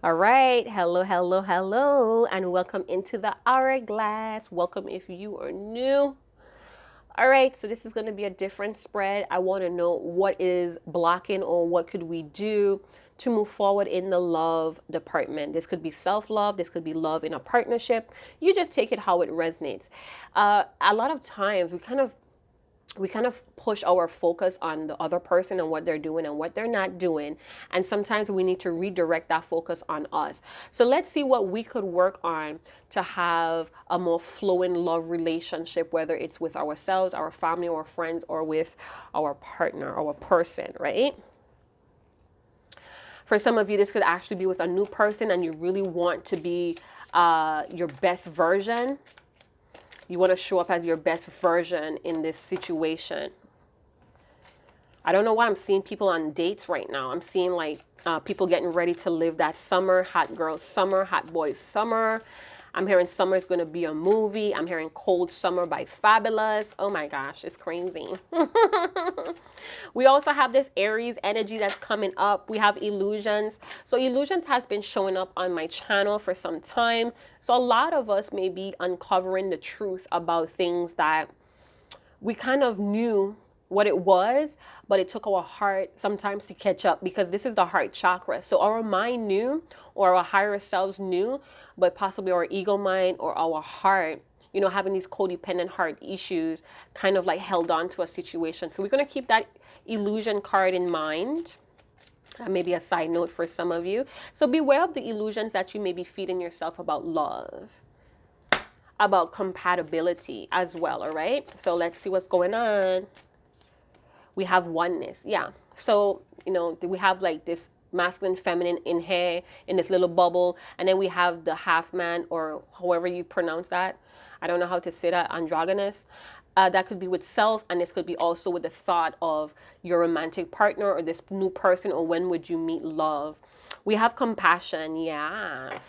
All right. Hello, hello, hello, and welcome into the hourglass. Welcome if you are new. All right. So this is going to be a different spread. I want to know what is blocking or what could we do to move forward in the love department. This could be self-love. This could be love in a partnership. You just take it how it resonates. A lot of times we kind of push our focus on the other person and what they're doing and what they're not doing. And sometimes we need to redirect that focus on us. So let's see what we could work on to have a more flowing love relationship, whether it's with ourselves, our family, or friends, or with our partner, our person, right? For some of you, this could actually be with a new person and you really want to be your best version. You want to show up as your best version in this situation. I don't know why I'm seeing people on dates right now. I'm seeing like people getting ready to live that summer, hot girl summer, hot boy summer. I'm hearing summer is going to be a movie. I'm hearing Cold Summer by Fabulous. Oh my gosh, it's crazy. We also have this Aries energy that's coming up. We have illusions. So illusions has been showing up on my channel for some time. So a lot of us may be uncovering the truth about things that we kind of knew what it was, but it took our heart sometimes to catch up because this is the heart chakra. So our mind knew, or our higher selves knew, but possibly our ego mind or our heart, having these codependent heart issues kind of like held on to a situation. So we're going to keep that illusion card in mind. Maybe a side note for some of you. So beware of the illusions that you may be feeding yourself about love, about compatibility as well, all right? So let's see what's going on. We have oneness. Yeah. So, we have like this masculine, feminine in here in this little bubble. And then we have the half man, or however you pronounce that. I don't know how to say that, androgynous. That could be with self, and this could be also with the thought of your romantic partner or this new person, or when would you meet love. We have compassion. Yeah.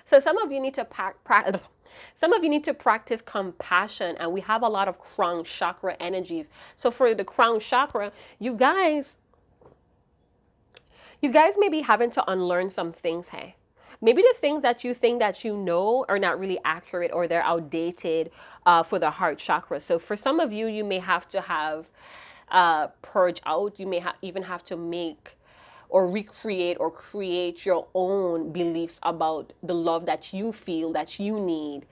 So some of you need to practice compassion, and we have a lot of crown chakra energies. So for the crown chakra, you guys may be having to unlearn some things, hey. Maybe the things that you think that you know are not really accurate, or they're outdated for the heart chakra. So for some of you, you may have to have purge out. You may even have to make or recreate or create your own beliefs about the love that you feel that you need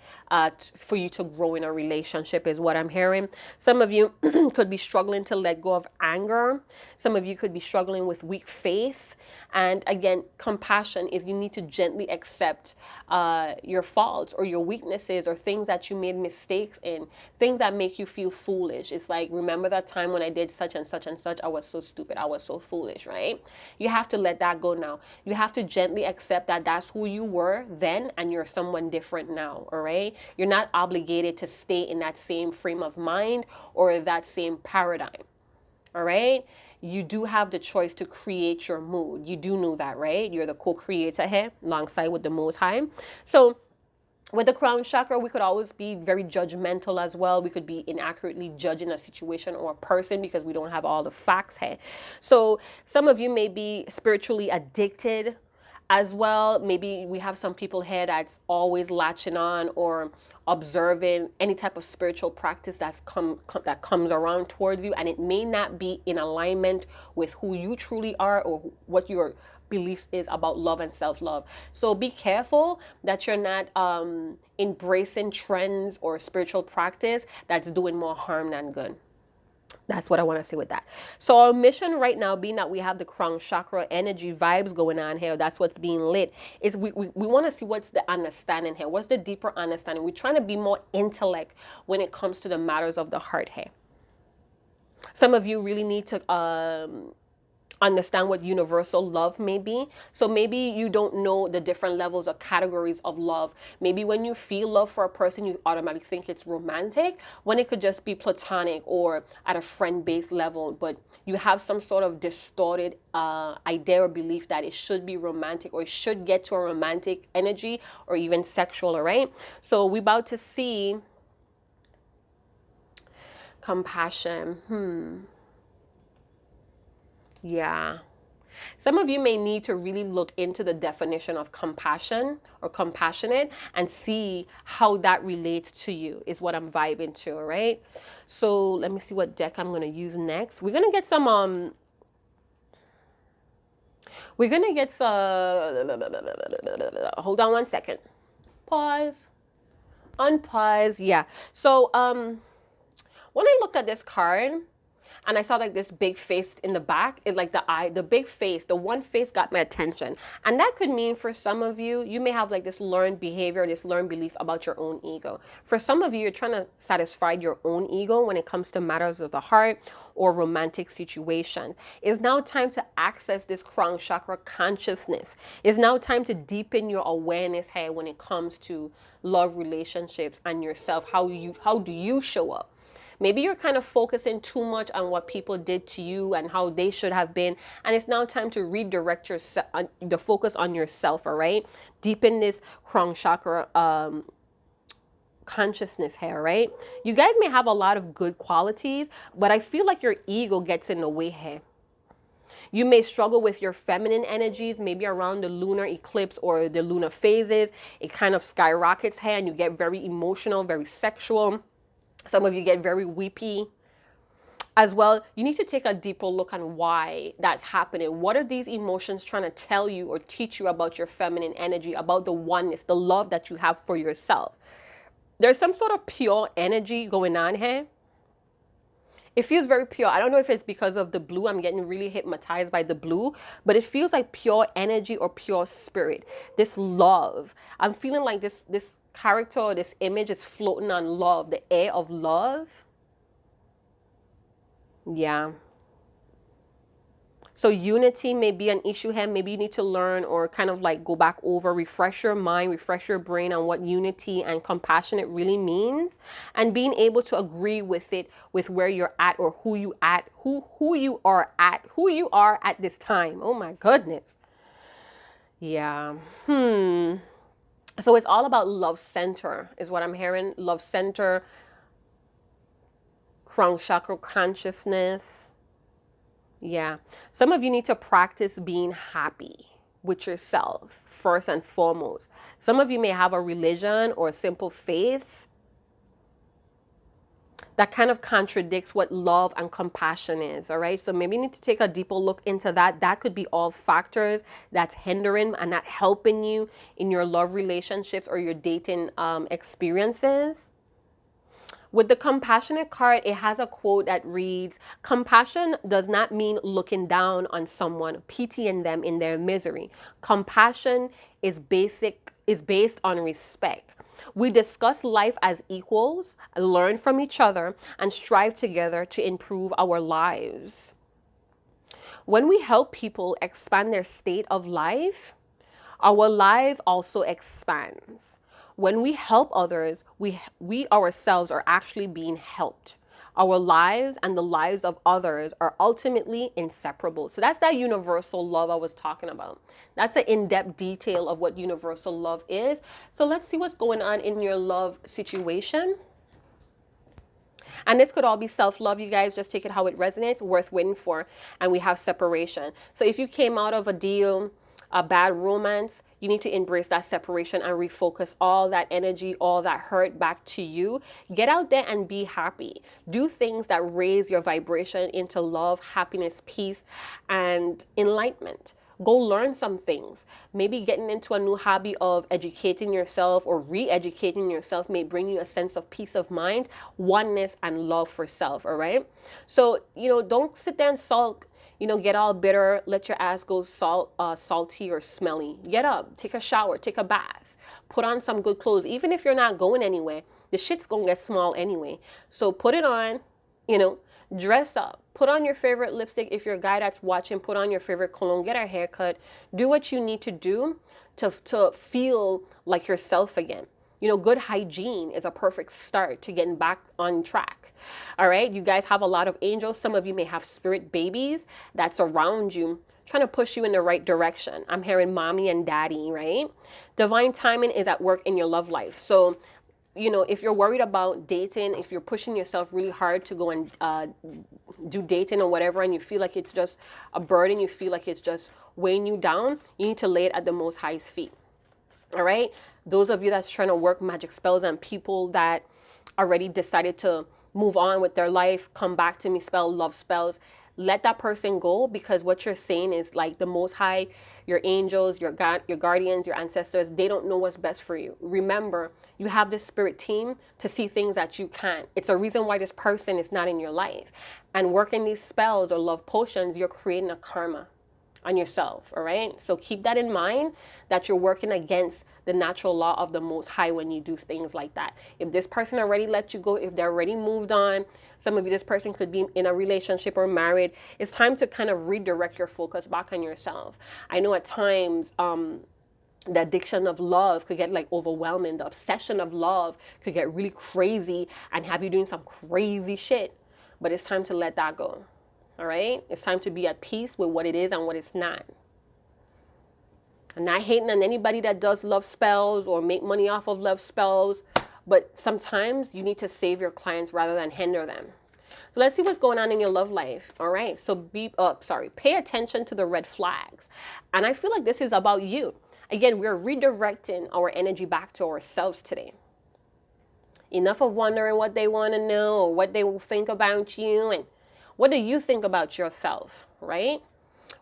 for you to grow in a relationship, is what I'm hearing. Some of you could be struggling to let go of anger. Some of you could be struggling with weak faith. And again, compassion is you need to gently accept your faults or your weaknesses or things that you made mistakes in, things that make you feel foolish. It's like, remember that time when I did such and such and such? I was so stupid. I was so foolish, right? You have to let that go now. You have to gently accept that that's who you were then and you're someone different now, all right? You're not obligated to stay in that same frame of mind or that same paradigm, all right? You do have the choice to create your mood. You do know that, right? You're the co-creator here alongside with the Most High. So with the crown chakra, we could always be very judgmental as well. We could be inaccurately judging a situation or a person because we don't have all the facts here. So some of you may be spiritually addicted as well. Maybe we have some people here that's always latching on or observing any type of spiritual practice that comes around towards you, and it may not be in alignment with who you truly are or what your beliefs is about love and self-love. So be careful that you're not embracing trends or spiritual practice that's doing more harm than good. That's what I want to say with that. So our mission right now, being that we have the crown chakra energy vibes going on here, that's what's being lit, is we want to see what's the understanding here. What's the deeper understanding? We're trying to be more intellect when it comes to the matters of the heart here. Some of you really need to understand what universal love may be. So maybe you don't know the different levels or categories of love. Maybe when you feel love for a person, you automatically think it's romantic, when it could just be platonic or at a friend-based level. But you have some sort of distorted idea or belief that it should be romantic or it should get to a romantic energy or even sexual, all right? So we're about to see compassion. Yeah. Some of you may need to really look into the definition of compassion or compassionate and see how that relates to you is what I'm vibing to, all right? So let me see what deck I'm going to use next. We're going to get some hold on one second. Pause. Unpause. Yeah. So when I looked at this card, and I saw like this big face in the back, it like the big face, the one face got my attention. And that could mean for some of you, you may have like this learned behavior, this learned belief about your own ego. For some of you, you're trying to satisfy your own ego when it comes to matters of the heart or romantic situation. It's now time to access this crown chakra consciousness. It's now time to deepen your awareness here when it comes to love, relationships, and yourself. How do you show up? Maybe you're kind of focusing too much on what people did to you and how they should have been. And it's now time to redirect the focus on yourself, all right? Deepen this crown chakra consciousness here, right? You guys may have a lot of good qualities, but I feel like your ego gets in the way here. You may struggle with your feminine energies, maybe around the lunar eclipse or the lunar phases. It kind of skyrockets here and you get very emotional, very sexual. Some of you get very weepy as well. You need to take a deeper look on why that's happening. What are these emotions trying to tell you or teach you about your feminine energy, about the oneness, the love that you have for yourself? There's some sort of pure energy going on here. It feels very pure. I don't know if it's because of the blue. I'm getting really hypnotized by the blue, but it feels like pure energy or pure spirit. This love. I'm feeling like this character or this image is floating on love, the air of love. Yeah. So unity may be an issue here. Maybe you need to learn or kind of like go back over, refresh your mind, refresh your brain on what unity and compassionate really means, and being able to agree with it, with where you're at or who you are at this time. Oh my goodness. Yeah. So it's all about love center is what I'm hearing. Love center, crown chakra consciousness. Yeah. Some of you need to practice being happy with yourself first and foremost. Some of you may have a religion or a simple faith that kind of contradicts what love and compassion is, all right? So maybe you need to take a deeper look into that. That could be all factors that's hindering and not helping you in your love relationships or your dating experiences. With the compassionate card, it has a quote that reads, compassion does not mean looking down on someone, pitying them in their misery. Compassion is based on respect. We discuss life as equals, learn from each other, and strive together to improve our lives. When we help people expand their state of life, our life also expands. When we help others, we ourselves are actually being helped. Our lives and the lives of others are ultimately inseparable. So that's that universal love I was talking about. That's an in-depth detail of what universal love is. So let's see what's going on in your love situation. And this could all be self-love, you guys. Just take it how it resonates, worth waiting for. And we have separation. So if you came out of a deal, a bad romance, you need to embrace that separation and refocus all that energy, all that hurt back to you. Get out there and be happy. Do things that raise your vibration into love, happiness, peace, and enlightenment. Go learn some things. Maybe getting into a new hobby of educating yourself or re-educating yourself may bring you a sense of peace of mind, oneness, and love for self, all right? So, don't sit there and sulk. Get all bitter, let your ass go salty or smelly. Get up, take a shower, take a bath, put on some good clothes. Even if you're not going anywhere, the shit's gonna get small anyway. So put it on, dress up, put on your favorite lipstick. If you're a guy that's watching, put on your favorite cologne, get a haircut, do what you need to do to feel like yourself again. Good hygiene is a perfect start to getting back on track. All right, you guys have a lot of angels. Some of you may have spirit babies that's around you, trying to push you in the right direction. I'm hearing mommy and daddy, right? Divine timing is at work in your love life. So you know, if you're worried about dating, if you're pushing yourself really hard to go and do dating or whatever, and you feel like it's just a burden, you feel like it's just weighing you down, you need to lay it at the Most High's feet. All right? Those of you that's trying to work magic spells on people that already decided to move on with their life, come back to me, spell love spells, let that person go, because what you're saying is like the Most High, your angels, your God, your guardians, your ancestors, they don't know what's best for you. Remember, you have this spirit team to see things that you can't. It's a reason why this person is not in your life. And working these spells or love potions, you're creating a karma on yourself. All right, so keep that in mind, that you're working against the natural law of the Most High when you do things like that. If this person already let you go, if they're already moved on, some of you, this person could be in a relationship or married, it's time to kind of redirect your focus back on yourself. I know at times the addiction of love could get like overwhelming. The obsession of love could get really crazy and have you doing some crazy shit, but it's time to let that go. All right, it's time to be at peace with what it is and what it's not. I'm not hating on anybody that does love spells or make money off of love spells, but sometimes you need to save your clients rather than hinder them. So let's see what's going on in your love life. All right, so pay attention to the red flags. And I feel like this is about you. Again, we're redirecting our energy back to ourselves today. Enough of wondering what they want to know or what they will think about you, and what do you think about yourself, right?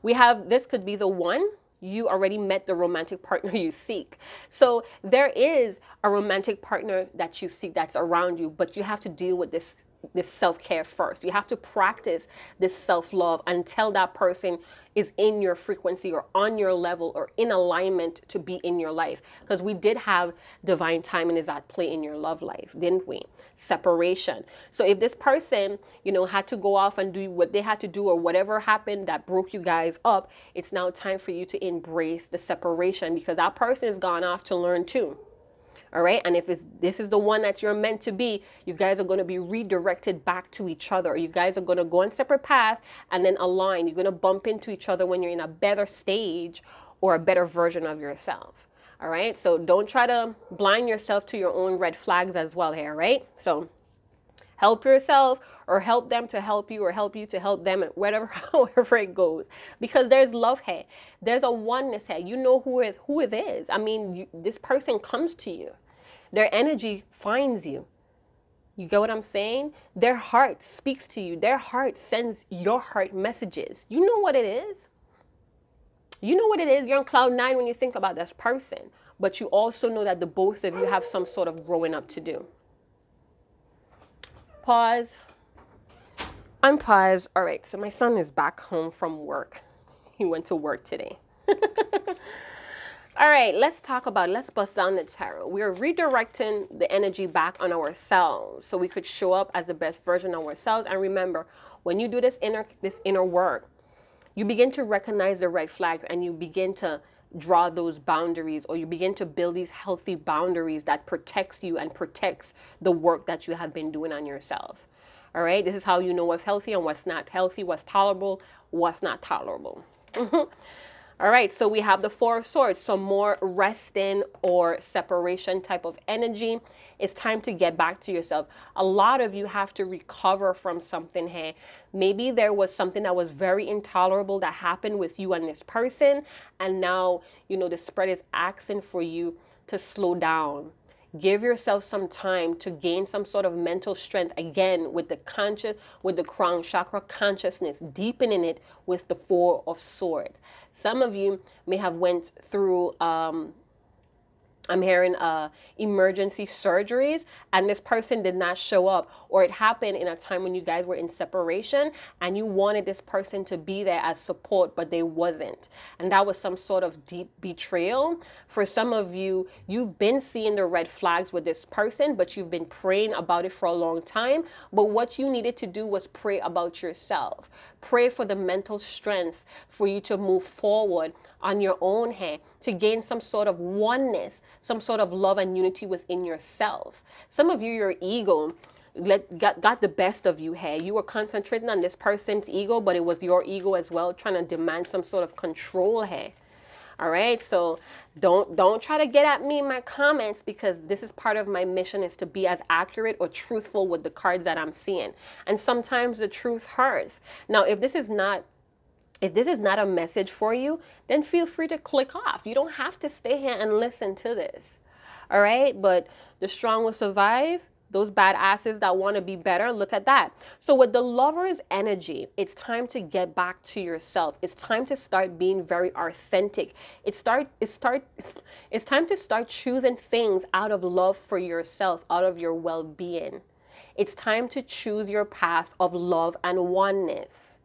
We have, this could be the one, you already met the romantic partner you seek. So there is a romantic partner that you seek that's around you, but you have to deal with this self-care first. You have to practice this self-love until that person is in your frequency or on your level or in alignment to be in your life. Because we did have divine timing is at play in your love life, didn't we? Separation. So if this person, you know, had to go off and do what they had to do or whatever happened that broke you guys up, it's now time for you to embrace the separation, because that person has gone off to learn too. All right, and if this is the one that you're meant to be, you guys are going to be redirected back to each other. You guys are going to go on separate paths and then align. You're going to bump into each other when you're in a better stage or a better version of yourself. All right, so don't try to blind yourself to your own red flags as well here, right? So help yourself or help them to help you or help you to help them, whatever, however it goes, because there's love here. There's a oneness here. You know who it is. I mean, this person comes to you. Their energy finds you. You get what I'm saying? Their heart speaks to you. Their heart sends your heart messages. You know what it is. You know what it is. You're on cloud nine when you think about this person, but you also know that the both of you have some sort of growing up to do. Pause. Unpause. All right, so my son is back home from work. He went to work today. All right, let's bust down the tarot. We are redirecting the energy back on ourselves so we could show up as the best version of ourselves. And remember, when you do this inner work, you begin to recognize the red flags and you begin to draw those boundaries, or you begin to build these healthy boundaries that protects you and protects the work that you have been doing on yourself. All right, this is how you know what's healthy and what's not healthy, what's tolerable, what's not tolerable. All right, so we have the Four of Swords, so more resting or separation type of energy. It's time to get back to yourself. A lot of you have to recover from something here. Maybe there was something that was very intolerable that happened with you and this person, and now, you know, the spread is asking for you to slow down. Give yourself some time to gain some sort of mental strength, again, with the crown chakra consciousness, deepening it with the Four of Swords. Some of you may have went through I'm hearing emergency surgeries, and this person did not show up, or it happened in a time when you guys were in separation and you wanted this person to be there as support, but they wasn't. And that was some sort of deep betrayal. For some of you, you've been seeing the red flags with this person, but you've been praying about it for a long time. But what you needed to do was pray about yourself. Pray for the mental strength for you to move forward on your own hand, to gain some sort of oneness, some sort of love and unity within yourself. Some of you, your ego got the best of you here. You were concentrating on this person's ego, but it was your ego as well, trying to demand some sort of control here. All right, so don't try to get at me in my comments, because this is part of my mission, is to be as accurate or truthful with the cards that I'm seeing. And sometimes the truth hurts. Now, if this is not a message for you, then feel free to click off. You don't have to stay here and listen to this. All right, but the strong will survive. Those badasses that want to be better, look at that. So with the Lover's energy, it's time to get back to yourself. It's time to start being very authentic. It's time to start choosing things out of love for yourself, out of your well-being. It's time to choose your path of love and oneness.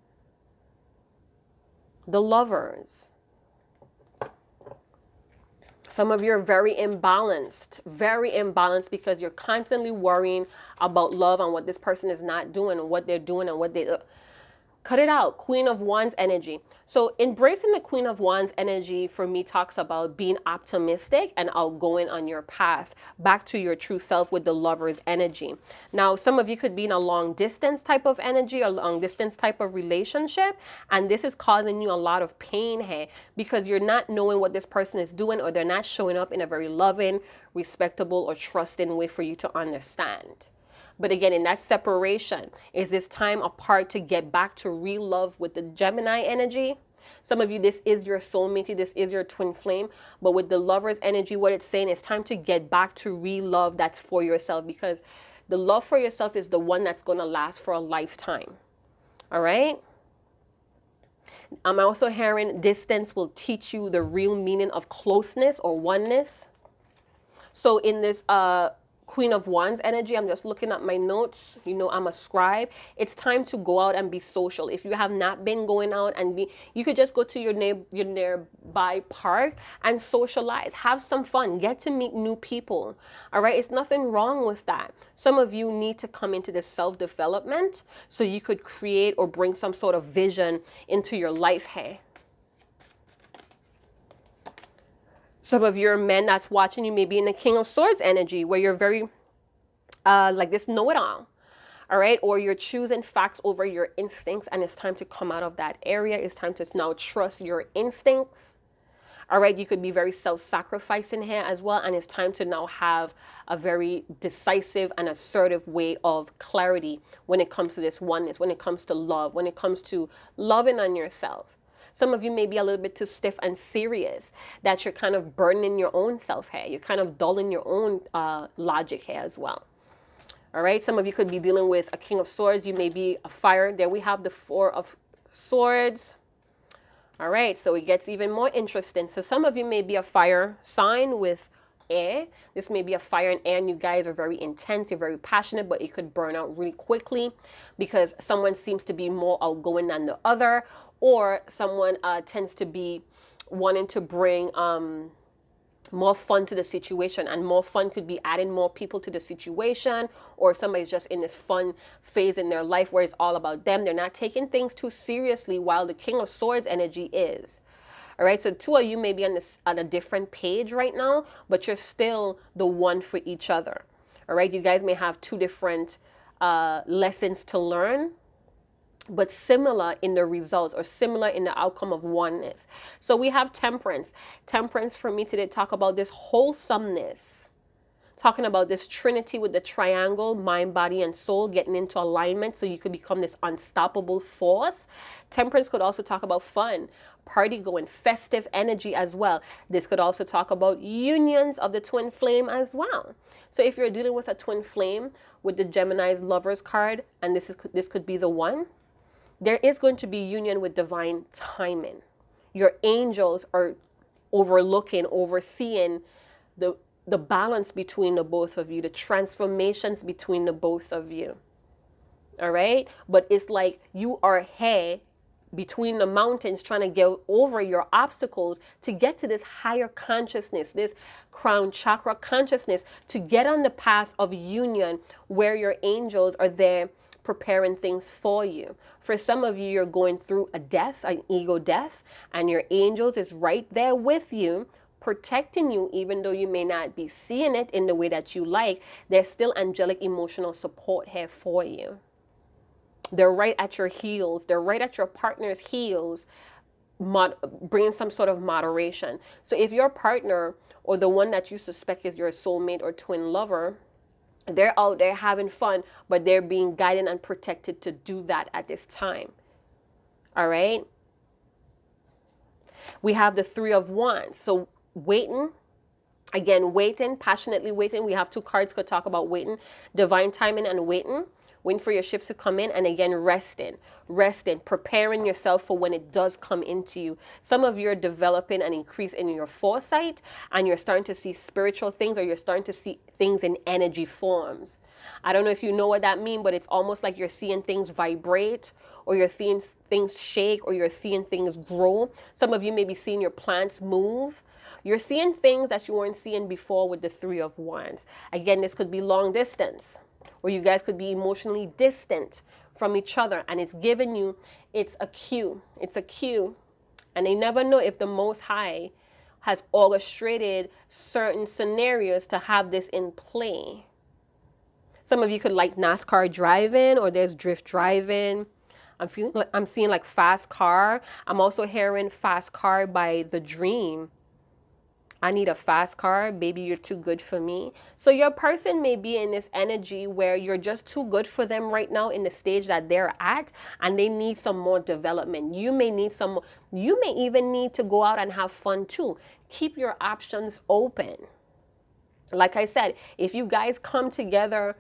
The Lovers. Some of you are very imbalanced because you're constantly worrying about love and what this person is not doing and what they're doing and what they... Cut it out. Queen of Wands energy. So embracing the Queen of Wands energy for me talks about being optimistic and outgoing on your path back to your true self with the Lover's energy. Now, some of you could be in a long distance type of energy, a long distance type of relationship, and this is causing you a lot of pain here because you're not knowing what this person is doing, or they're not showing up in a very loving, respectable, or trusting way for you to understand. But again, in that separation, is this time apart to get back to real love with the Gemini energy? Some of you, this is your soulmate, this is your twin flame. But with the Lover's energy, what it's saying is time to get back to real love that's for yourself, because the love for yourself is the one that's going to last for a lifetime. All right? I'm also hearing distance will teach you the real meaning of closeness or oneness. So in this Queen of Wands energy, I'm just looking at my notes. You know, I'm a scribe. It's time to go out and be social. If you have not been going out and you could just go to your nearby park and socialize. Have some fun. Get to meet new people. All right? It's nothing wrong with that. Some of you need to come into the self-development so you could create or bring some sort of vision into your life here. Some of your men that's watching you may be in the King of Swords energy, where you're very like this know-it-all, all right? Or you're choosing facts over your instincts, and it's time to come out of that area. It's time to now trust your instincts, all right? You could be very self-sacrificing here as well, and it's time to now have a very decisive and assertive way of clarity when it comes to this oneness, when it comes to love, when it comes to loving on yourself. Some of you may be a little bit too stiff and serious, that you're kind of burdening your own self here. You're kind of dulling your own logic here as well. All right. Some of you could be dealing with a King of Swords. You may be a fire. There we have the Four of Swords. All right. So it gets even more interesting. So some of you may be a fire sign with air. This may be a fire and air, and you guys are very intense. You're very passionate, but it could burn out really quickly because someone seems to be more outgoing than the other. Or someone tends to be wanting to bring more fun to the situation, and more fun could be adding more people to the situation, or somebody's just in this fun phase in their life where it's all about them. They're not taking things too seriously, while the King of Swords energy is. All right, so two of you may be on a different page right now, but you're still the one for each other. All right, you guys may have two different lessons to learn, but similar in the results, or similar in the outcome of oneness. So we have Temperance. Temperance for me today talk about this wholesomeness, talking about this trinity with the triangle, mind, body, and soul, getting into alignment so you could become this unstoppable force. Temperance could also talk about fun, party going, festive energy as well. This could also talk about unions of the twin flame as well. So if you're dealing with a twin flame with the Gemini's Lovers card, and this could be the one, there is going to be union with divine timing. Your angels are overseeing the balance between the both of you, the transformations between the both of you. All right? But it's like you are here between the mountains trying to get over your obstacles to get to this higher consciousness, this crown chakra consciousness, to get on the path of union where your angels are there preparing things for you. For some of you, you're going through a death, an ego death, and your angels is right there with you, protecting you, even though you may not be seeing it in the way that you like. There's still angelic emotional support here for you. They're right at your heels. They're right at your partner's heels, bringing some sort of moderation. So if your partner or the one that you suspect is your soulmate or twin lover, they're out there having fun, but they're being guided and protected to do that at this time. All right. We have the Three of Wands. So waiting, again, waiting, passionately waiting. We have two cards could talk about waiting, divine timing and waiting. Waiting for your ships to come in, and again, resting, preparing yourself for when it does come into you. Some of you are developing an increase in your foresight, and you're starting to see spiritual things, or you're starting to see things in energy forms. I don't know if you know what that means, but it's almost like you're seeing things vibrate, or you're seeing things shake, or you're seeing things grow. Some of you may be seeing your plants move. You're seeing things that you weren't seeing before with the Three of Wands. Again, this could be long distance, or you guys could be emotionally distant from each other, and it's giving you, it's a cue. It's a cue. And they never know if the Most High has orchestrated certain scenarios to have this in play. Some of you could like NASCAR driving, or there's drift driving. I'm seeing like fast car. I'm also hearing fast car by The Dream. I need a fast car. Baby, you're too good for me. So your person may be in this energy where you're just too good for them right now in the stage that they're at, and they need some more development. You may need some, you may even need to go out and have fun too. Keep your options open. Like I said, if you guys come together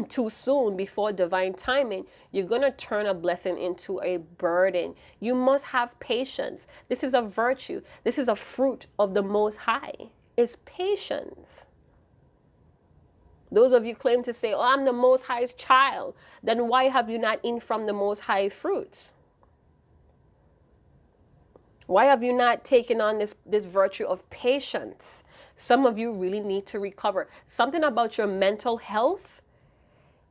too soon before divine timing, you're going to turn a blessing into a burden. You must have patience. This is a virtue. This is a fruit of the Most High. It's patience. Those of you claim to say, oh, I'm the Most High's child. Then why have you not eaten from the Most High fruits? Why have you not taken on this virtue of patience? Some of you really need to recover. Something about your mental health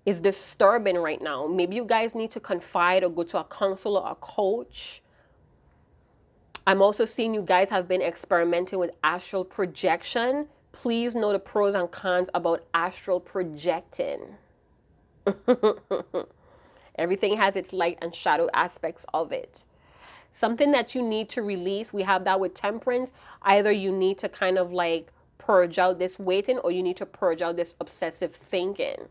is disturbing right now. Maybe you guys need to confide or go to a counselor or a coach. I'm also seeing you guys have been experimenting with astral projection. Please know the pros and cons about astral projecting. Everything has its light and shadow aspects of it. Something that you need to release. We have that with temperance. Either you need to kind of like purge out this waiting, or you need to purge out this obsessive thinking.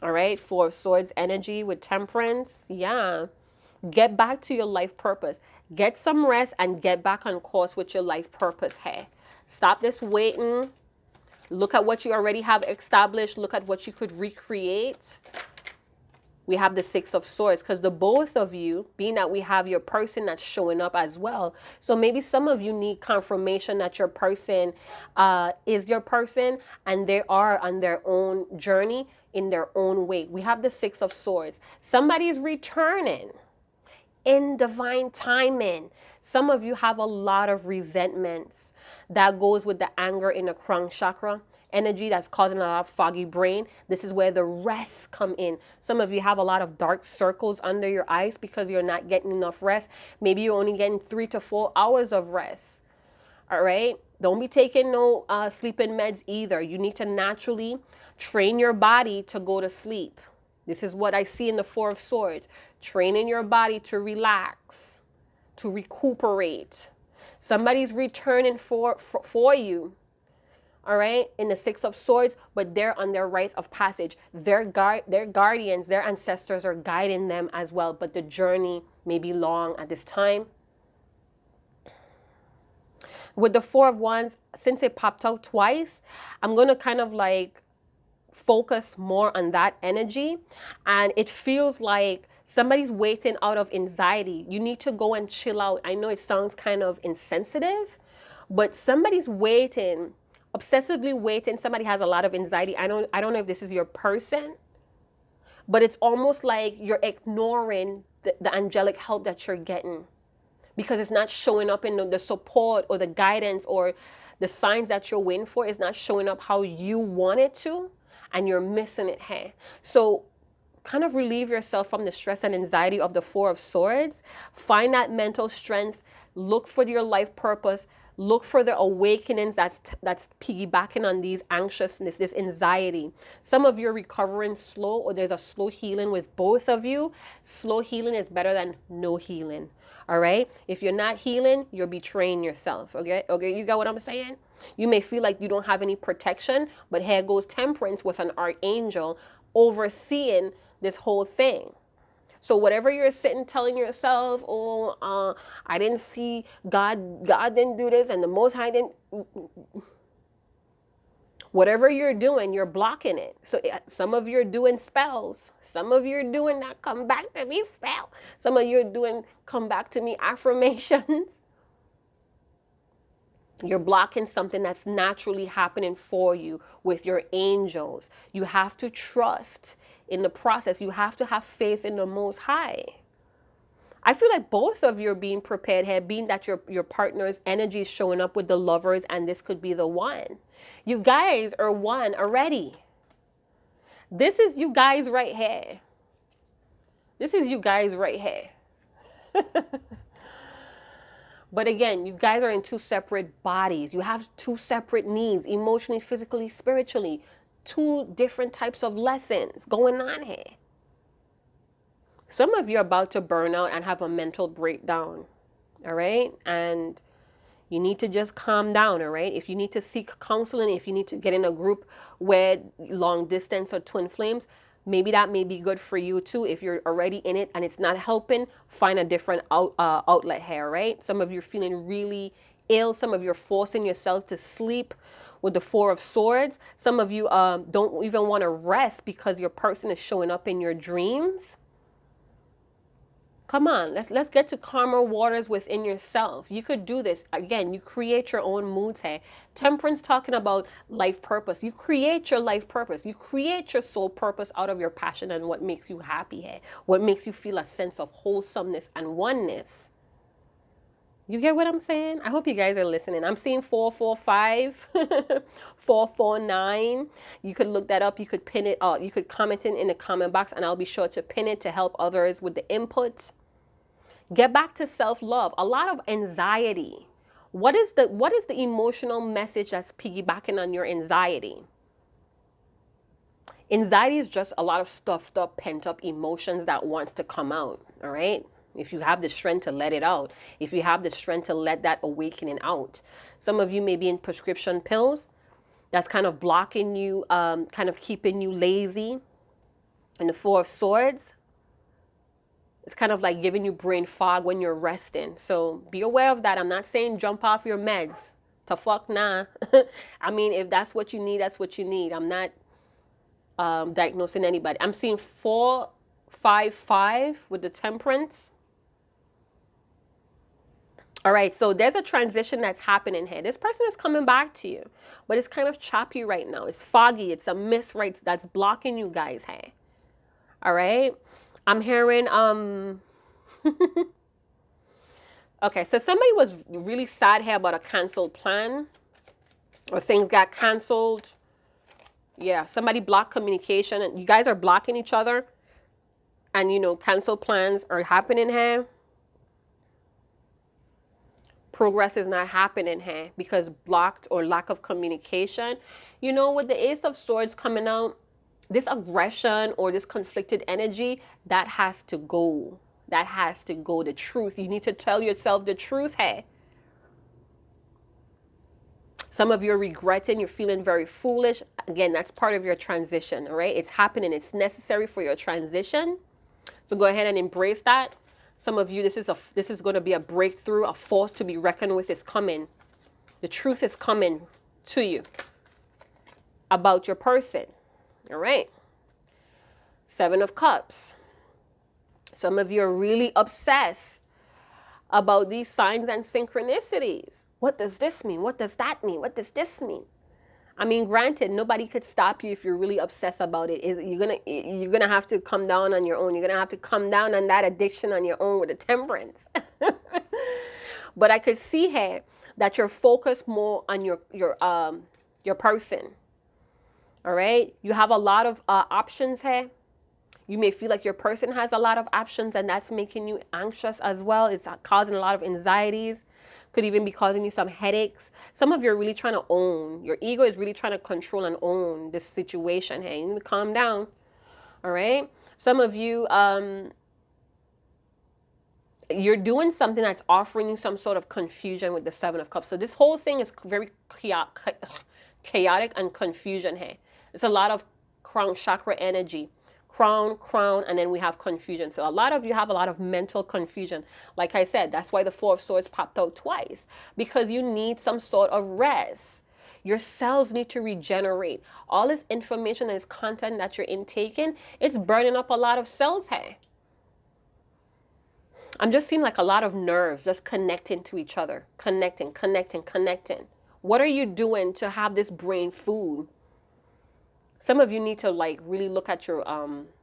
All right, Four of Swords energy with temperance. Yeah. Get back to your life purpose. Get some rest and get back on course with your life purpose. Hey, stop this waiting. Look at what you already have established. Look at what you could recreate. We have the Six of Swords, because the both of you, being that we have your person that's showing up as well. So maybe some of you need confirmation that your person is your person, and they are on their own journey in their own way. We have the Six of Swords. Somebody's returning in divine timing. Some of you have a lot of resentments. That goes with the anger in the crown chakra energy that's causing a lot of foggy brain. This is where the rest come in. Some of you have a lot of dark circles under your eyes because you're not getting enough rest. Maybe you're only getting 3 to 4 hours of rest. All right. Don't be taking no sleeping meds either. You need to naturally train your body to go to sleep. This is what I see in the Four of Swords. Training your body to relax, to recuperate. Somebody's returning for you. All right, in the Six of Swords, but they're on their rites of passage. Their guardians, their ancestors are guiding them as well, but the journey may be long at this time. With the Four of Wands, since it popped out twice, I'm going to kind of like focus more on that energy. And it feels like somebody's waiting out of anxiety. You need to go and chill out. I know it sounds kind of insensitive, but somebody's waiting, obsessively waiting. Somebody has a lot of anxiety. I don't know if this is your person, but it's almost like you're ignoring the angelic help that you're getting, because it's not showing up in the support or the guidance or the signs that you're waiting for. Is not showing up how you want it to, and you're missing it. Hey, so kind of relieve yourself from the stress and anxiety of the Four of Swords. Find that mental strength. Look for your life purpose. Look for the awakenings that's piggybacking on these anxiousness, this anxiety. Some of you are recovering slow, or there's a slow healing with both of you. Slow healing is better than no healing. All right? If you're not healing, you're betraying yourself. Okay? Okay, you got what I'm saying? You may feel like you don't have any protection, but here goes Temperance with an archangel overseeing this whole thing. So whatever you're sitting telling yourself, oh, I didn't see God didn't do this, and the Most High didn't. Whatever you're doing, you're blocking it. So some of you are doing spells. Some of you are doing that come back to me spell. Some of you are doing come back to me affirmations. You're blocking something that's naturally happening for you with your angels. You have to trust in the process. You have to have faith in the Most High. I feel like both of you are being prepared here, being that your partner's energy is showing up with the Lovers, and this could be the one. You guys are one already. This is you guys right here. This is you guys right here. But again, you guys are in two separate bodies. You have two separate needs, emotionally, physically, spiritually. Two different types of lessons going on here. Some of you are about to burn out and have a mental breakdown. All right? And you need to just calm down. All right? If you need to seek counseling, if you need to get in a group where long distance or twin flames, maybe that may be good for you too. If you're already in it and it's not helping, find a different outlet here, right? Some of you are feeling really ill. Some of you are forcing yourself to sleep with the Four of Swords. Some of you don't even want to rest because your person is showing up in your dreams. Come on, let's get to calmer waters within yourself. You could do this. Again, you create your own moods here. Temperance talking about life purpose. You create your life purpose. You create your soul purpose out of your passion and what makes you happy here. What makes you feel a sense of wholesomeness and oneness. You get what I'm saying? I hope you guys are listening. I'm seeing 445, 449. You could look that up. You could pin it. You could comment in the comment box, and I'll be sure to pin it to help others with the input. Get back to self-love. A lot of anxiety. What is the emotional message that's piggybacking on your anxiety? Anxiety is just a lot of stuffed up, pent up emotions that wants to come out. All right. If you have the strength to let it out, if you have the strength to let that awakening out. Some of you may be in prescription pills. That's kind of blocking you, kind of keeping you lazy. And the Four of Swords, it's kind of like giving you brain fog when you're resting. So be aware of that. I'm not saying jump off your meds. To fuck nah. I mean, if that's what you need, that's what you need. I'm not diagnosing anybody. I'm seeing 455 with the Temperance. All right, so there's a transition that's happening here. This person is coming back to you, but it's kind of choppy right now. It's foggy. It's a mist right that's blocking you guys here. All right, I'm hearing okay, so somebody was really sad here about a canceled plan, or things got canceled. Yeah, somebody blocked communication, and you guys are blocking each other, and you know, canceled plans are happening here. Progress is not happening here because blocked or lack of communication. You know, with the Ace of Swords coming out, this aggression or this conflicted energy, that has to go. That has to go. The truth. You need to tell yourself the truth here. Some of you are regretting. You're feeling very foolish. Again, that's part of your transition, all right? It's happening. It's necessary for your transition. So go ahead and embrace that. Some of you, this is going to be a breakthrough. A force to be reckoned with is coming. The truth is coming to you about your person. All right. Seven of Cups. Some of you are really obsessed about these signs and synchronicities. What does this mean? What does that mean? What does this mean? I mean, granted, nobody could stop you if you're really obsessed about it. You're gonna have to come down on your own. You're gonna have to come down on that addiction on your own with the Temperance. But I could see here that you're focused more on your person. All right, you have a lot of options here. You may feel like your person has a lot of options, and that's making you anxious as well. It's causing a lot of anxieties. Could even be causing you some headaches. Some of you are really trying to own. Your ego is really trying to control and own this situation. Hey, you need to calm down. All right. Some of you, you're doing something that's offering you some sort of confusion with the Seven of Cups. So this whole thing is very chaotic and confusion here. It's a lot of crown chakra energy. Crown, and then we have confusion. So a lot of you have a lot of mental confusion. Like I said, that's why the Four of Swords popped out twice, because you need some sort of rest. Your cells need to regenerate. All this information and this content that you're intaking, it's burning up a lot of cells here. I'm just seeing like a lot of nerves just connecting to each other. Connecting. What are you doing to have this brain food? Some of you need to like really look at your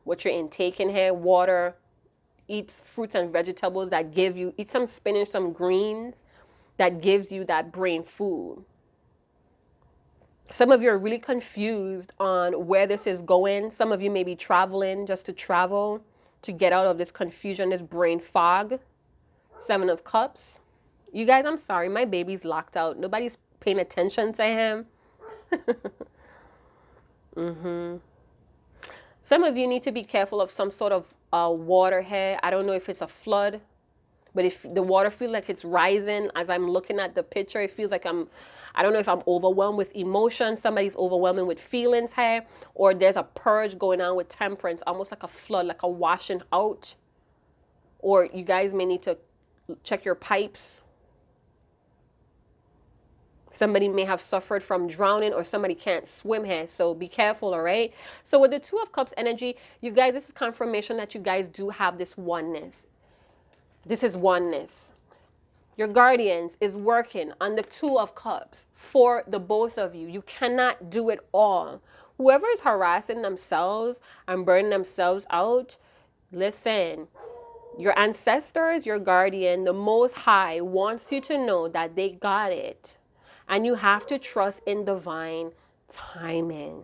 what you're intaking here. Water, eat fruits and vegetables that give you, eat some spinach, some greens that gives you that brain food. Some of you are really confused on where this is going. Some of you may be traveling just to travel, to get out of this confusion, this brain fog. Seven of Cups. You guys, I'm sorry, my baby's locked out. Nobody's paying attention to him. Some of you need to be careful of some sort of water here. I don't know if it's a flood, but if the water feels like it's rising as I'm looking at the picture, it feels like I don't know if I'm overwhelmed with emotion. Somebody's overwhelming with feelings here, or there's a purge going on with Temperance, almost like a flood, like a washing out. Or you guys may need to check your pipes. Somebody may have suffered from drowning, or somebody can't swim here. So be careful, all right? So with the Two of Cups energy, you guys, this is confirmation that you guys do have this oneness. This is oneness. Your guardians is working on the Two of Cups for the both of you. You cannot do it all. Whoever is harassing themselves and burning themselves out, listen. Your ancestors, your guardian, the Most High wants you to know that they got it. And you have to trust in divine timing.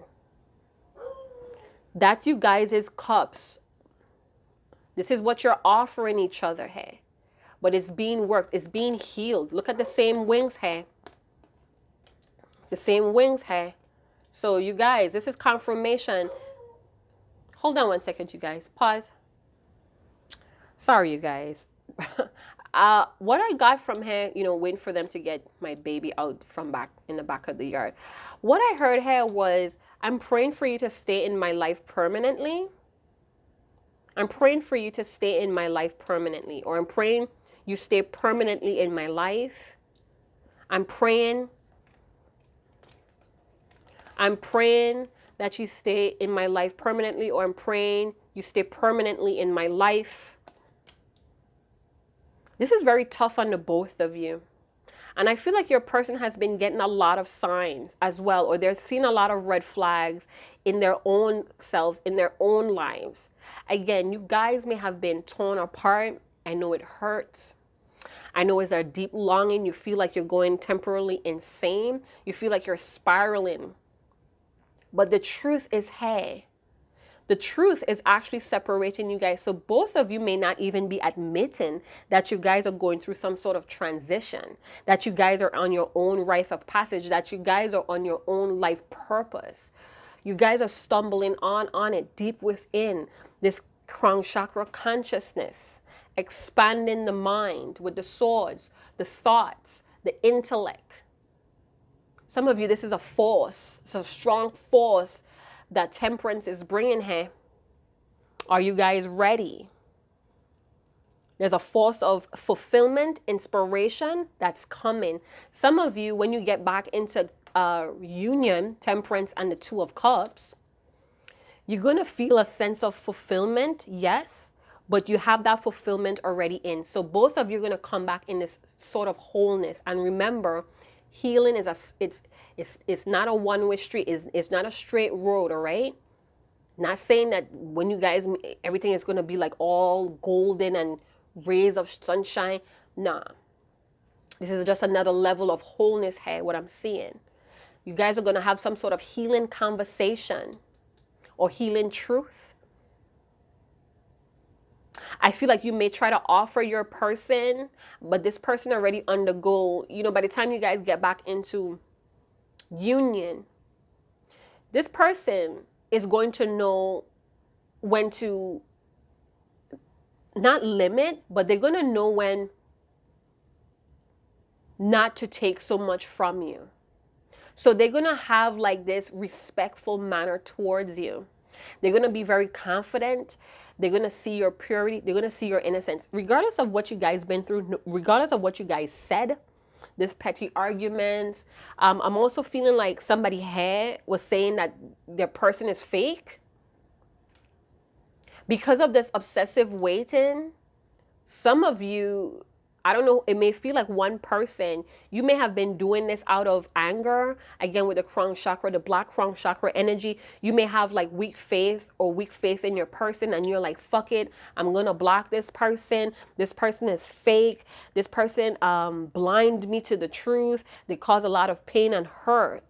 That's you guys' cups. This is what you're offering each other here. But it's being worked. It's being healed. Look at the same wings here. The same wings here. So you guys, this is confirmation. Hold on one second, you guys. Pause. Sorry, you guys. What I got from here, waiting for them to get my baby out from back in the back of the yard. What I heard here was, I'm praying for you to stay in my life permanently. I'm praying for you to stay in my life permanently. Or I'm praying you stay permanently in my life. I'm praying that you stay in my life permanently. Or I'm praying you stay permanently in my life. This is very tough on the both of you. And I feel like your person has been getting a lot of signs as well, or they're seeing a lot of red flags in their own selves, in their own lives. Again, you guys may have been torn apart. I know it hurts. I know it's a deep longing. You feel like you're going temporarily insane. You feel like you're spiraling. But the truth is, hey, the truth is actually separating you guys. So both of you may not even be admitting that you guys are going through some sort of transition, that you guys are on your own rite of passage, that you guys are on your own life purpose. You guys are stumbling on it deep within this crown chakra consciousness, expanding the mind with the swords, the thoughts, the intellect. Some of you, this is a force. It's a strong force that Temperance is bringing here. Are you guys ready? There's a force of fulfillment, inspiration that's coming. Some of you, when you get back into union, Temperance and the Two of Cups, you're going to feel a sense of fulfillment, yes, but you have that fulfillment already in. So both of you are going to come back in this sort of wholeness. And remember, healing is it's not a one-way street. It's not a straight road, all right? Not saying that when you guys, everything is going to be like all golden and rays of sunshine. Nah. This is just another level of wholeness here, what I'm seeing. You guys are going to have some sort of healing conversation or healing truth. I feel like you may try to offer your person, but this person already undergo, by the time you guys get back into union, this person is going to know when to not limit, but they're going to know when not to take so much from you. So they're going to have like this respectful manner towards you. They're going to be very confident. They're going to see your purity. They're going to see your innocence. Regardless of what you guys been through, regardless of what you guys said, this petty arguments. I'm also feeling like somebody here was saying that their person is fake. Because of this obsessive waiting, some of you, I don't know, it may feel like one person, you may have been doing this out of anger. Again, with the crown chakra, the black crown chakra energy, you may have like weak faith in your person, and you're like, fuck it, I'm gonna block this person. This person is fake. This person blind me to the truth. They cause a lot of pain and hurt.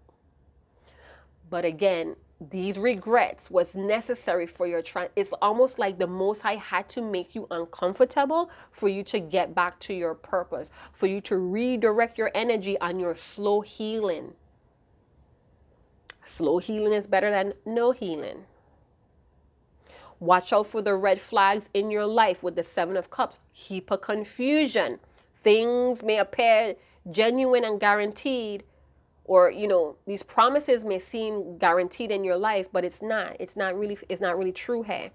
But again, these regrets was necessary for your it's almost like the Most High had to make you uncomfortable for you to get back to your purpose, for you to redirect your energy on your slow healing. Slow healing is better than no healing. Watch out for the red flags in your life with the Seven of Cups. Heap of confusion. Things may appear genuine and guaranteed, or these promises may seem guaranteed in your life, but it's not really true here.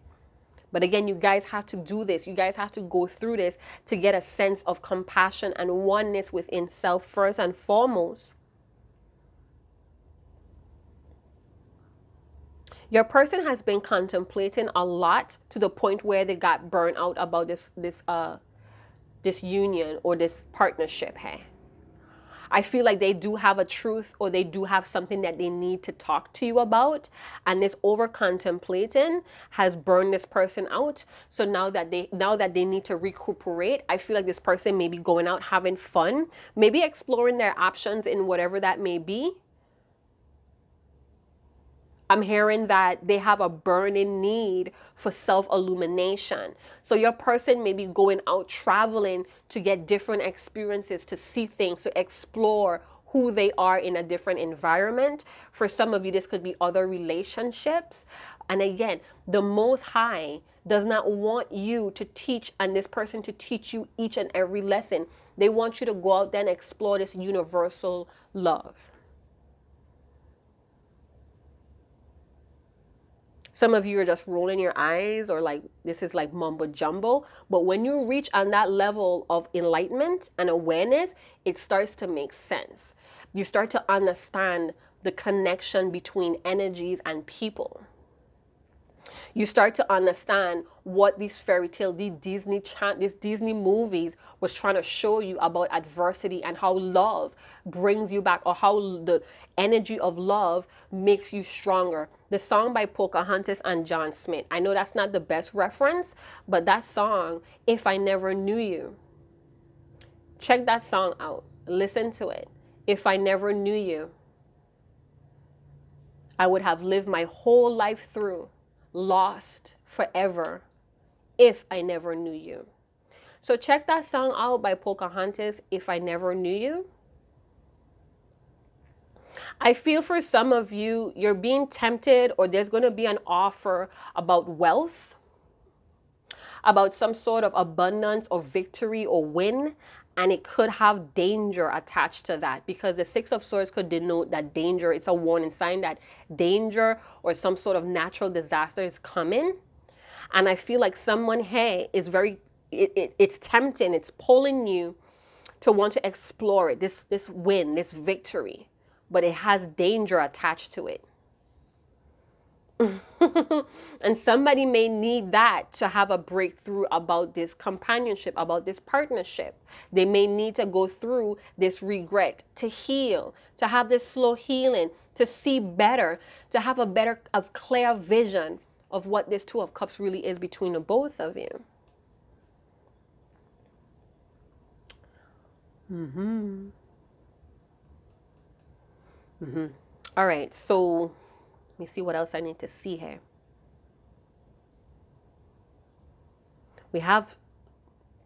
But again, you guys have to do this. You guys have to go through this to get a sense of compassion and oneness within self first and foremost. Your person has been contemplating a lot to the point where they got burned out about this union or this partnership here. I feel like they do have a truth, or they do have something that they need to talk to you about. And this over contemplating has burned this person out. So now that they need to recuperate, I feel like this person may be going out having fun, maybe exploring their options in whatever that may be. I'm hearing that they have a burning need for self-illumination. So your person may be going out traveling to get different experiences, to see things, to explore who they are in a different environment. For some of you, this could be other relationships. And again, the Most High does not want you to teach and this person to teach you each and every lesson. They want you to go out there and explore this universal love. Some of you are just rolling your eyes, or like this is like mumbo jumbo. But when you reach on that level of enlightenment and awareness, it starts to make sense. You start to understand the connection between energies and people. You start to understand what these fairy tale, these Disney movies was trying to show you about adversity, and how love brings you back, or how the energy of love makes you stronger. The song by Pocahontas and John Smith. I know that's not the best reference, but that song, If I Never Knew You. Check that song out. Listen to it. If I never knew you, I would have lived my whole life through lost forever if I never knew you. So check that song out by Pocahontas, If I Never Knew You. I feel for some of you, you're being tempted, or there's going to be an offer about wealth, about some sort of abundance or victory or win. And it could have danger attached to that, because the Six of Swords could denote that danger. It's a warning sign that danger or some sort of natural disaster is coming. And I feel like someone here is it's tempting. It's pulling you to want to explore it, this win, this victory. But it has danger attached to it. And somebody may need that to have a breakthrough about this companionship, about this partnership. They may need to go through this regret to heal, to have this slow healing, to see better, to have a clear vision of what this Two of Cups really is between the both of you. All right, so let me see what else I need to see here. We have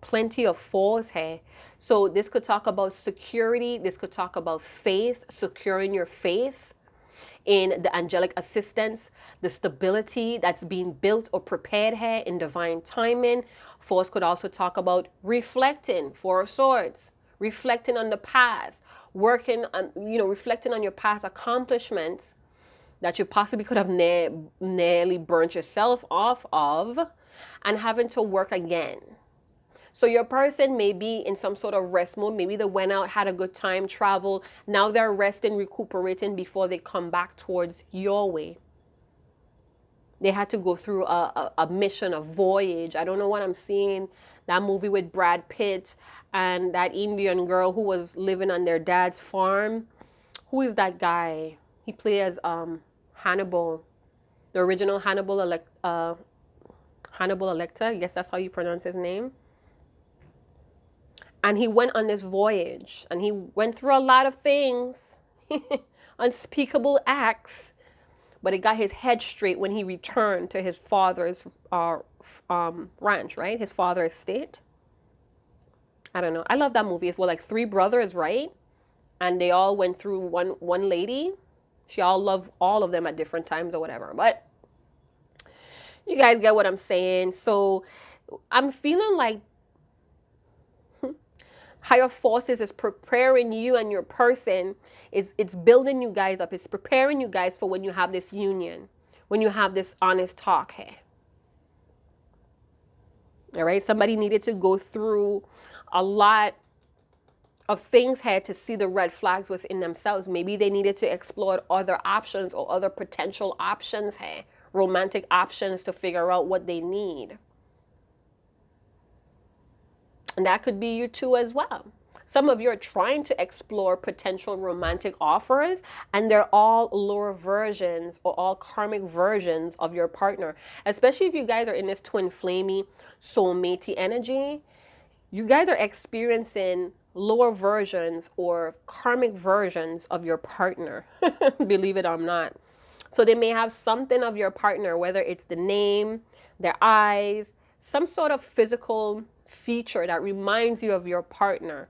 plenty of fours here. So this could talk about security. This could talk about faith, securing your faith in the angelic assistance, the stability that's being built or prepared here in divine timing. Fours could also talk about reflecting, Four of Swords, reflecting on the past, working on, reflecting on your past accomplishments that you possibly could have nearly burnt yourself off of, and having to work again. So your person may be in some sort of rest mode. Maybe they went out, had a good time, traveled. Now they're resting, recuperating before they come back towards your way. They had to go through a mission, a voyage. I don't know what I'm seeing. That movie with Brad Pitt and that Indian girl who was living on their dad's farm. Who is that guy? He plays Hannibal, the original Hannibal Lecter. I guess that's how you pronounce his name. And he went on this voyage and he went through a lot of things, unspeakable acts, but it got his head straight when he returned to his father's ranch, right? His father's estate. I don't know. I love that movie as well. Like three brothers, right? And they all went through one lady. She all loved all of them at different times or whatever. But you guys get what I'm saying. So I'm feeling like higher forces is preparing you and your person. It's building you guys up. It's preparing you guys for when you have this union, when you have this honest talk here. All right. Somebody needed to go through a lot of things here to see the red flags within themselves. Maybe they needed to explore other options or other potential options here, romantic options, to figure out what they need. And that could be you too as well. Some of you are trying to explore potential romantic offers, and they're all lower versions or all karmic versions of your partner. Especially if you guys are in this twin flamey soulmate energy, you guys are experiencing lower versions or karmic versions of your partner. Believe it or not. So they may have something of your partner, whether it's the name, their eyes, some sort of physical feature that reminds you of your partner.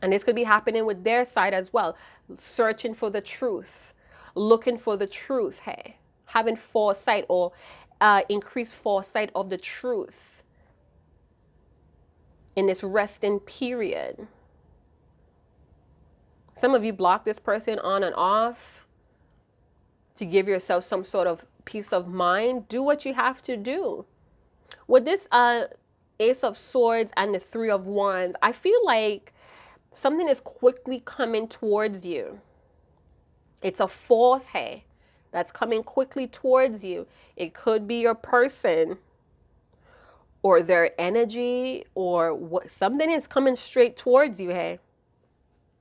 And this could be happening with their side as well. Searching for the truth, looking for the truth, hey, having foresight or increased foresight of the truth in this resting period. Some of you block this person on and off to give yourself some sort of peace of mind. Do what you have to do. With this Ace of Swords and the Three of Wands, I feel like something is quickly coming towards you. It's a force, hey, that's coming quickly towards you. It could be your person or their energy or what. Something is coming straight towards you, hey.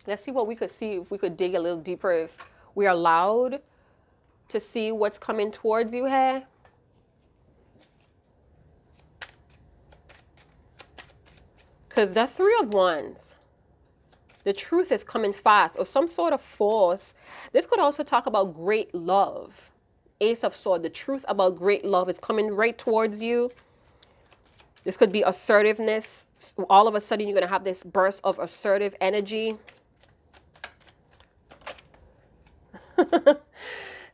Let's see what we could see, if we could dig a little deeper, if we're allowed to see what's coming towards you, hey. Because the Three of Wands, the truth is coming fast, or some sort of force. This could also talk about great love. Ace of Swords, the truth about great love is coming right towards you. This could be assertiveness. All of a sudden, you're going to have this burst of assertive energy.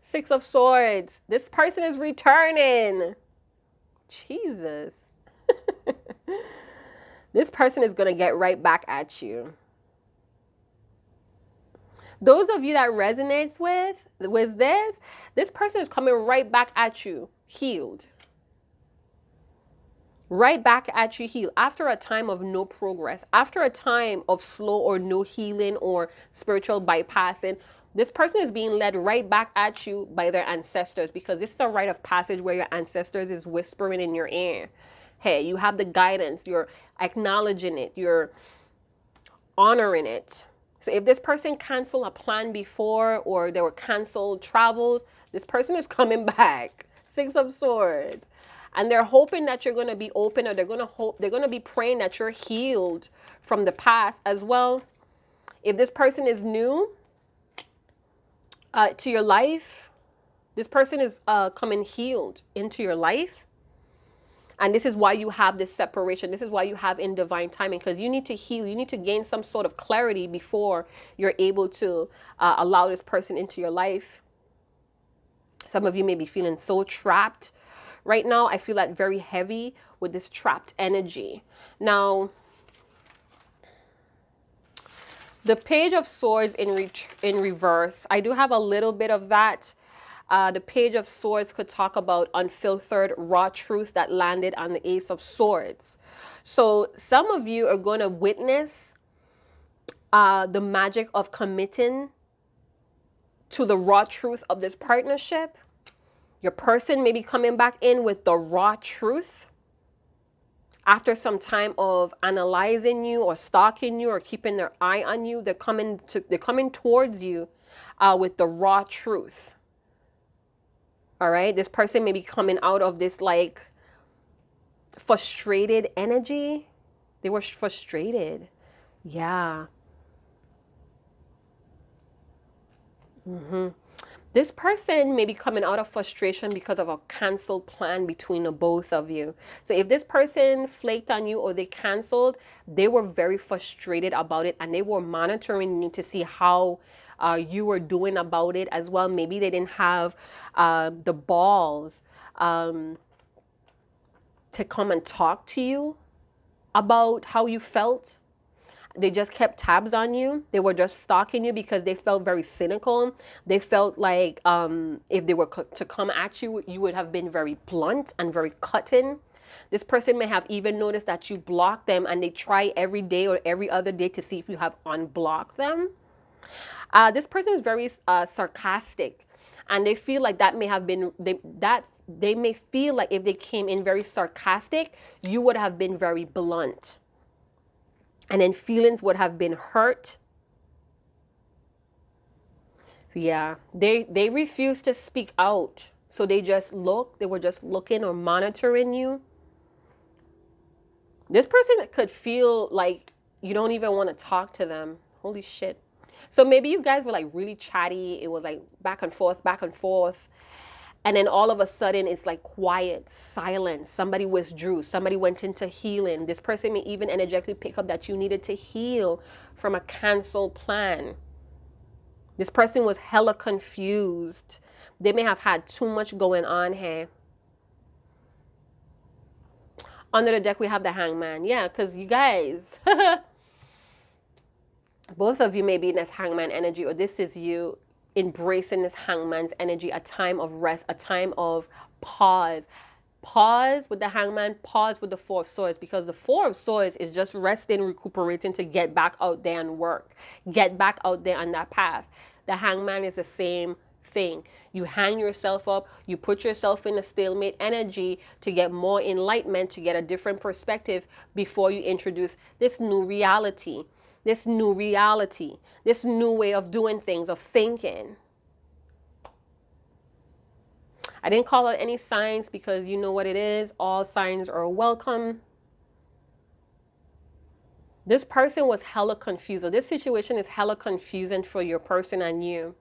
Six of Swords. This person is returning. Jesus. This person is going to get right back at you. Those of you that resonates with this person is coming right back at you, healed. Right back at you, healed. After a time of no progress, after a time of slow or no healing or spiritual bypassing, this person is being led right back at you by their ancestors, because this is a rite of passage where your ancestors is whispering in your ear. Hey, you have the guidance, you're acknowledging it, you're honoring it. So if this person canceled a plan before, or there were canceled travels, this person is coming back. Six of Swords. And they're hoping that you're going to be open, or they're going to be praying that you're healed from the past as well. If this person is new to your life, this person is coming healed into your life. And this is why you have this separation. This is why you have in divine timing, because you need to heal. You need to gain some sort of clarity before you're able to allow this person into your life. Some of you may be feeling so trapped right now. I feel like very heavy with this trapped energy. Now, the Page of Swords in reverse, I do have a little bit of that. The Page of Swords could talk about unfiltered, raw truth that landed on the Ace of Swords. So some of you are going to witness the magic of committing to the raw truth of this partnership. Your person may be coming back in with the raw truth. After some time of analyzing you or stalking you or keeping their eye on you, they're coming towards you with the raw truth. All right, this person may be coming out of this like frustrated energy. They were frustrated. Yeah. This person may be coming out of frustration because of a canceled plan between the both of you. So if this person flaked on you or they canceled, they were very frustrated about it, and they were monitoring you to see how you were doing about it as well. Maybe they didn't have the balls to come and talk to you about how you felt. They just kept tabs on you. They were just stalking you because they felt very cynical. They felt like if they were to come at you, you would have been very blunt and very cutting. This person may have even noticed that you blocked them, and they try every day or every other day to see if you have unblocked them. This person is very sarcastic, and they feel like that may have been, they may feel like if they came in very sarcastic, you would have been very blunt. And then feelings would have been hurt. So yeah, they refused to speak out. So they were just looking or monitoring you. This person could feel like you don't even want to talk to them. Holy shit. So maybe you guys were like really chatty. It was like back and forth, back and forth. And then all of a sudden, it's like quiet, silence. Somebody withdrew. Somebody went into healing. This person may even energetically pick up that you needed to heal from a canceled plan. This person was hella confused. They may have had too much going on here. Under the deck, we have the Hangman. Yeah, because you guys, both of you may be in this Hangman energy, or this is you embracing this Hangman's energy, a time of rest, a time of pause. Pause with the Hangman, pause with the Four of Swords, because the Four of Swords is just resting, recuperating to get back out there and work. Get back out there on that path. The Hangman is the same thing. You hang yourself up, you put yourself in a stalemate energy to get more enlightenment, to get a different perspective before you introduce this new reality. This new reality, this new way of doing things, of thinking. I didn't call out any signs because you know what it is. All signs are welcome. This person was hella confused. Or this situation is hella confusing for your person and you.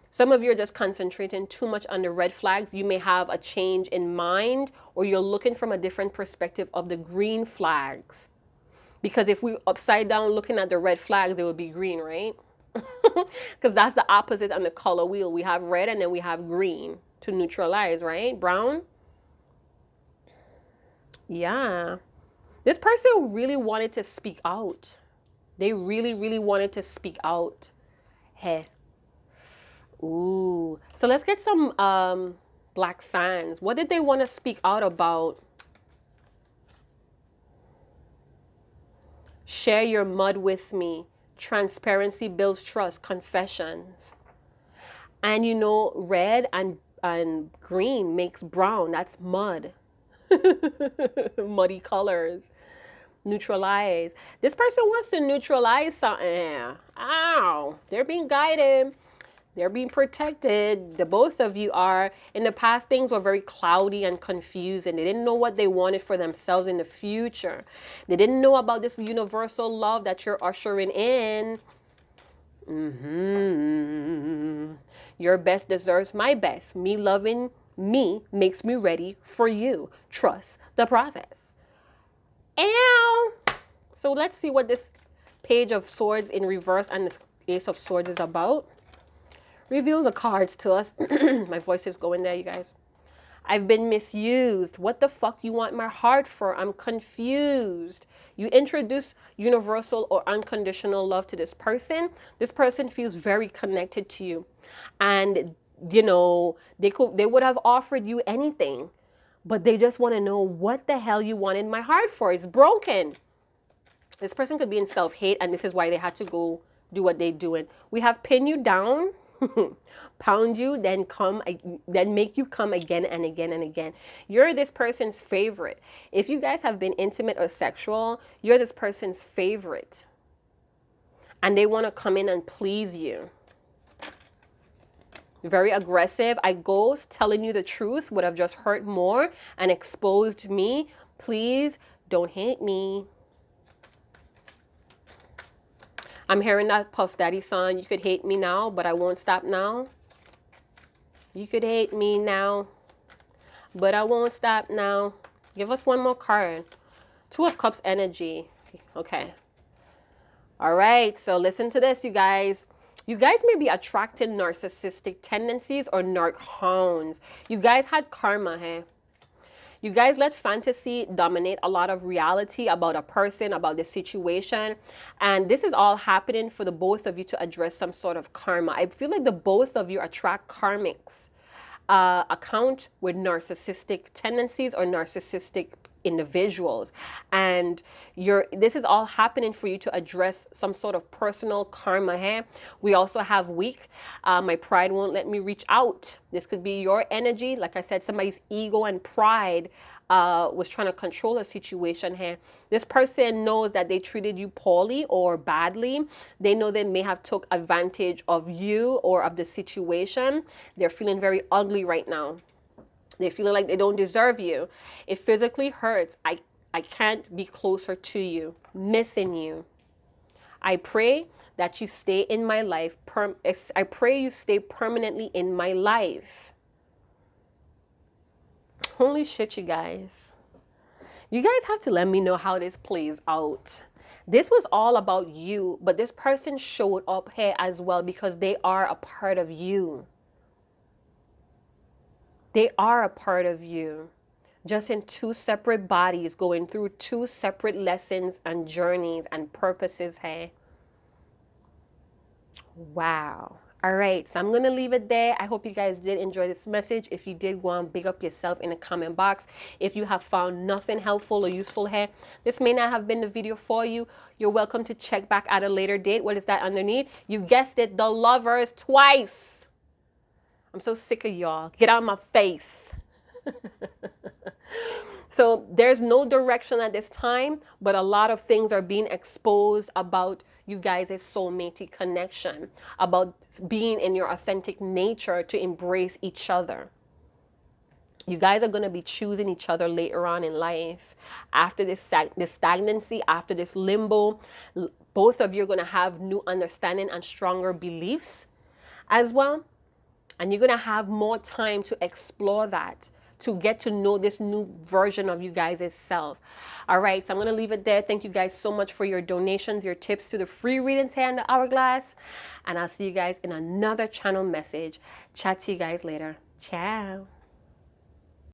Some of you are just concentrating too much on the red flags. You may have a change in mind, or you're looking from a different perspective of the green flags. Because if we upside down looking at the red flags, they would be green, right? Because that's the opposite on the color wheel. We have red and then we have green to neutralize, right? Brown. Yeah. This person really wanted to speak out. They really, really wanted to speak out. Hey. Ooh. So let's get some black sands. What did they want to speak out about? Share your mud with me. Transparency builds trust. Confessions. And you know, red and green makes brown. That's mud. Muddy colors. Neutralize. This person wants to neutralize something. Ow. They're being guided. They're being protected. The both of you are. In the past, things were very cloudy and confused, and they didn't know what they wanted for themselves in the future. They didn't know about this universal love that you're ushering in. Your best deserves my best. Me loving me makes me ready for you. Trust the process. Ow! So let's see what this Page of Swords in reverse and the Ace of Swords is about. Reveal the cards to us. My voice is going there, you guys. I've been misused. What the fuck you want my heart for? I'm confused. You introduce universal or unconditional love to this person. This person feels very connected to you. And, you know, they would have offered you anything. But they just want to know what the hell you wanted my heart for. It's broken. This person could be in self-hate, and this is why they had to go do what they're doing. We have pin you down. Pound you, then make you come again and again and again. You're this person's favorite. If you guys have been intimate or sexual, you're this person's favorite. And they want to come in and please you. Very aggressive. I ghost. Telling you the truth would have just hurt more and exposed me. Please don't hate me. I'm hearing that Puff Daddy song. You could hate me now, but I won't stop now. You could hate me now, but I won't stop now. Give us one more card. Two of Cups energy. Okay. All right. So listen to this, you guys. You guys may be attracting narcissistic tendencies or narc hounds. You guys had karma, hey? You guys let fantasy dominate a lot of reality about a person, about the situation. And this is all happening for the both of you to address some sort of karma. I feel like the both of you attract karmics. Account with narcissistic tendencies or narcissistic individuals, and this is all happening for you to address some sort of personal karma here. We also have weak. My pride won't let me reach out. This could be your energy. Like I said, somebody's ego and pride was trying to control a situation here. This person knows that they treated you poorly or badly. They know they may have took advantage of you or of the situation. They're feeling very ugly right now. They're feeling like they don't deserve you. It physically hurts. I can't be closer to you. Missing you. I pray that you stay in my life. I pray you stay permanently in my life. Holy shit, you guys. You guys have to let me know how this plays out. This was all about you, but this person showed up here as well because they are a part of you. They are a part of you, just in two separate bodies, going through two separate lessons and journeys and purposes, hey? Wow. All right, so I'm going to leave it there. I hope you guys did enjoy this message. If you did, go and big up yourself in the comment box. If you have found nothing helpful or useful here, this may not have been the video for you. You're welcome to check back at a later date. What is that underneath? You guessed it, the lovers twice. I'm so sick of y'all. Get out of my face. So there's no direction at this time, but a lot of things are being exposed about you guys' soulmate connection, about being in your authentic nature to embrace each other. You guys are going to be choosing each other later on in life. After this stagnancy, after this limbo, both of you are going to have new understanding and stronger beliefs as well. And you're going to have more time to explore that, to get to know this new version of you guys' self. All right, so I'm going to leave it there. Thank you guys so much for your donations, your tips to the free readings here in the Hourglass. And I'll see you guys in another channel message. Chat to you guys later. Ciao.